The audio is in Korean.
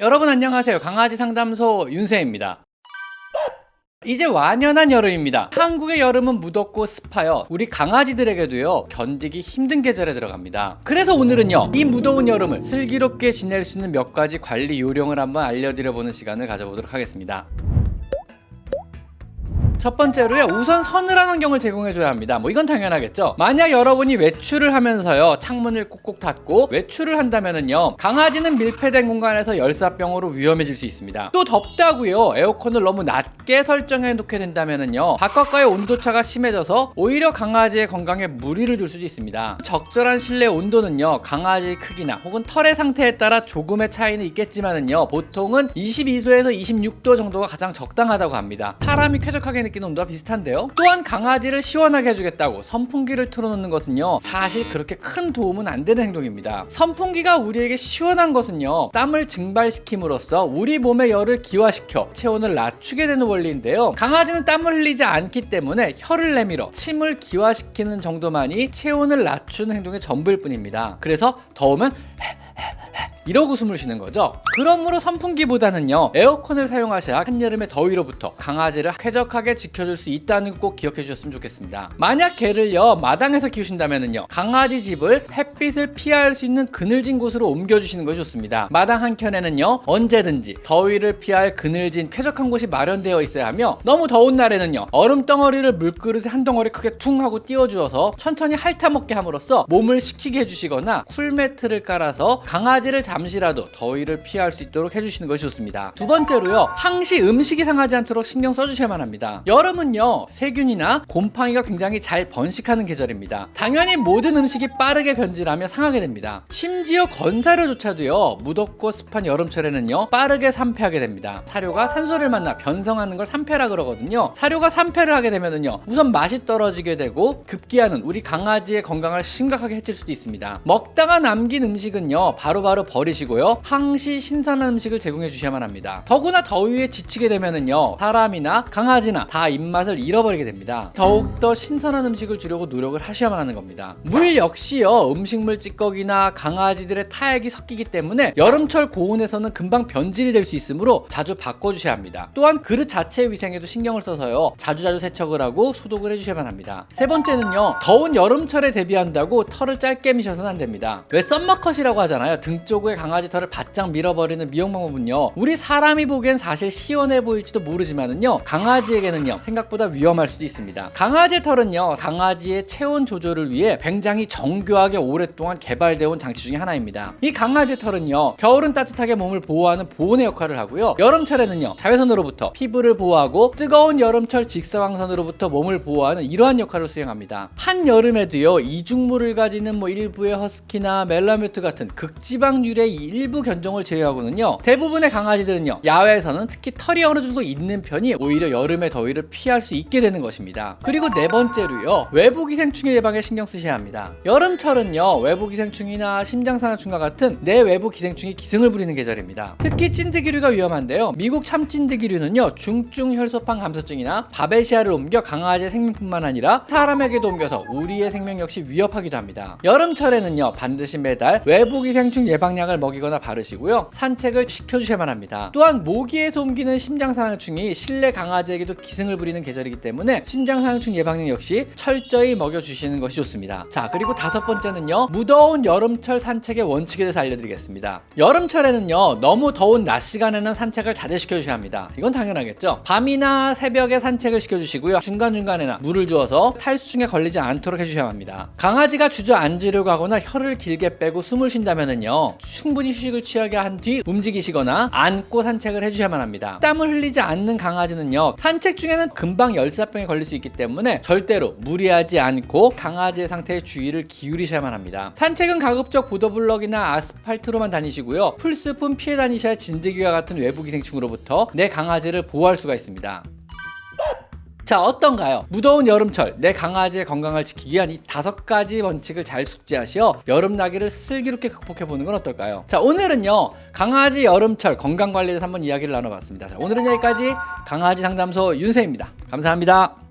여러분 안녕하세요. 강아지 상담소 윤세입니다. 이제 완연한 여름입니다. 한국의 여름은 무덥고 습하여 우리 강아지들에게도요 견디기 힘든 계절에 들어갑니다. 그래서 오늘은요 이 무더운 여름을 슬기롭게 지낼 수 있는 몇 가지 관리 요령을 한번 알려드려보는 시간을 가져보도록 하겠습니다. 첫 번째로요, 우선 서늘한 환경을 제공해줘야 합니다. 이건 당연하겠죠. 만약 여러분이 외출을 하면서요 창문을 꼭꼭 닫고 외출을 한다면은요 강아지는 밀폐된 공간에서 열사병으로 위험해질 수 있습니다. 또 덥다고요 에어컨을 너무 낮게 설정해 놓게 된다면은요 바깥과의 온도차가 심해져서 오히려 강아지의 건강에 무리를 줄 수도 있습니다. 적절한 실내 온도는요 강아지의 크기나 혹은 털의 상태에 따라 조금의 차이는 있겠지만은요 보통은 22도에서 26도 정도가 가장 적당하다고 합니다. 사람이 쾌적하게 느끼는 온도와 비슷한데요. 또한 강아지를 시원하게 해주겠다고 선풍기를 틀어놓는 것은요 사실 그렇게 큰 도움은 안 되는 행동입니다. 선풍기가 우리에게 시원한 것은요 땀을 증발시킴으로써 우리 몸의 열을 기화시켜 체온을 낮추게 되는 원리인데요, 강아지는 땀을 흘리지 않기 때문에 혀를 내밀어 침을 기화시키는 정도만이 체온을 낮추는 행동의 전부일 뿐입니다. 그래서 더우면 이러고 숨을 쉬는 거죠. 그러므로 선풍기보다는요 에어컨을 사용하셔야 한여름의 더위로부터 강아지를 쾌적하게 지켜줄 수 있다는 거 꼭 기억해 주셨으면 좋겠습니다. 만약 개를요 마당에서 키우신다면은요 강아지 집을 햇빛을 피할 수 있는 그늘진 곳으로 옮겨주시는 것이 좋습니다. 마당 한켠에는요 언제든지 더위를 피할 그늘진 쾌적한 곳이 마련되어 있어야 하며, 너무 더운 날에는요 얼음 덩어리를 물그릇에 한 덩어리 크게 퉁 하고 띄워주어서 천천히 핥아먹게 함으로써 몸을 식히게 해주시거나 쿨매트를 깔아서 강아지를 잠시라도 더위를 피할 수 있도록 해주시는 것이 좋습니다. 두 번째로요, 항시 음식이 상하지 않도록 신경 써주셔야만 합니다. 여름은요 세균이나 곰팡이가 굉장히 잘 번식하는 계절입니다. 당연히 모든 음식이 빠르게 변질하며 상하게 됩니다. 심지어 건사료조차도요 무덥고 습한 여름철에는요 빠르게 산패하게 됩니다. 사료가 산소를 만나 변성하는 걸 산패라 그러거든요. 사료가 산패를 하게 되면은요 우선 맛이 떨어지게 되고 급기야는 우리 강아지의 건강을 심각하게 해칠 수도 있습니다. 먹다가 남긴 음식은요 바로바로 버리시고요 항시 신선한 음식을 제공해 주셔야만 합니다. 더구나 더위에 지치게 되면은요 사람이나 강아지나 다 입맛을 잃어버리게 됩니다. 더욱더 신선한 음식을 주려고 노력을 하셔야만 하는 겁니다. 물 역시요 음식물 찌꺼기나 강아지들의 타액이 섞이기 때문에 여름철 고온에서는 금방 변질이 될 수 있으므로 자주 바꿔주셔야 합니다. 또한 그릇 자체의 위생에도 신경을 써서요 자주자주 세척을 하고 소독을 해주셔야만 합니다. 세 번째는요, 더운 여름철에 대비한다고 털을 짧게 미셔서는 안 됩니다. 왜 썸머컷이라고 하잖아요. 등 쪽에 강아지 털을 바짝 밀어버리는 미용 방법은요 우리 사람이 보기엔 사실 시원해 보일지도 모르지만은요 강아지에게는요 생각보다 위험할 수도 있습니다. 강아지의 털은요 강아지의 체온 조절을 위해 굉장히 정교하게 오랫동안 개발되어 온 장치 중에 하나입니다. 이 강아지 털은요 겨울은 따뜻하게 몸을 보호하는 보온의 역할을 하고요, 여름철에는요 자외선으로부터 피부를 보호하고 뜨거운 여름철 직사광선으로부터 몸을 보호하는 이러한 역할을 수행합니다. 한여름에도요 이중물을 가지는 일부의 허스키나 멜라뮤트 같은 극지방률의 일부 견종을 제외하고는요 대부분의 강아지들은요 야외에서는 특히 털이 어느 정도 있는 편이 오히려 여름의 더위를 피할 수 있게 되는 것입니다. 그리고 네 번째로요, 외부 기생충의 예방에 신경 쓰셔야 합니다. 여름철은요 외부 기생충이나 심장상하충과 같은 내외부 기생충이 기승을 부리는 계절입니다. 특히 찐드기류가 위험한데요, 미국 참찐드기류는요 중증 혈소판 감소증이나 바베시아를 옮겨 강아지의 생명뿐만 아니라 사람에게도 옮겨서 우리의 생명 역시 위협하기도 합니다. 여름철에는요 반드시 매달 외부 기생충 예방약을 먹이거나 바르시고요 산책을 시켜주셔야만 합니다. 또한 모기에서 옮기는 심장상하충이 실내 강아지에게도 기승을 부리는 계절이기 때문에 심장상하충 예방약 역시 철저히 먹여주시는 것이 좋습니다. 자, 그리고 다섯 번째는요, 무더운 여름철 산책의 원칙에 대해서 알려드리겠습니다. 여름철에는요 너무 더운 낮 시간에는 산책을 자제시켜 주셔야 합니다. 이건 당연하겠죠. 밤이나 새벽에 산책을 시켜주시고요 중간중간에나 물을 주어서 탈수증에 걸리지 않도록 해주셔야 합니다. 강아지가 주저앉으려고 하거나 혀를 길게 빼고 숨을 쉰다면은요 충분히 휴식을 취하게 한 뒤 움직이시거나 앉고 산책을 해주셔야만 합니다. 땀을 흘리지 않는 강아지는요 산책 중에는 금방 열사병에 걸릴 수 있기 때문에 절대로 무리하지 않고 강아지의 상태에 주의를 기울이셔야만 합니다. 산책은 가급적 보도블럭이나 아스팔트로만 다니시고요 풀숲은 피해 다니셔야 진드기와 같은 외부 기생충으로부터 내 강아지를 보호할 수가 있습니다. 자, 어떤가요? 무더운 여름철 내 강아지의 건강을 지키기 위한 이 5가지 원칙을 잘 숙지하시어 여름나기를 슬기롭게 극복해보는 건 어떨까요? 자, 오늘은요 강아지 여름철 건강관리에 대해서 한번 이야기를 나눠봤습니다. 자, 오늘은 여기까지. 강아지 상담소 윤세입니다. 감사합니다.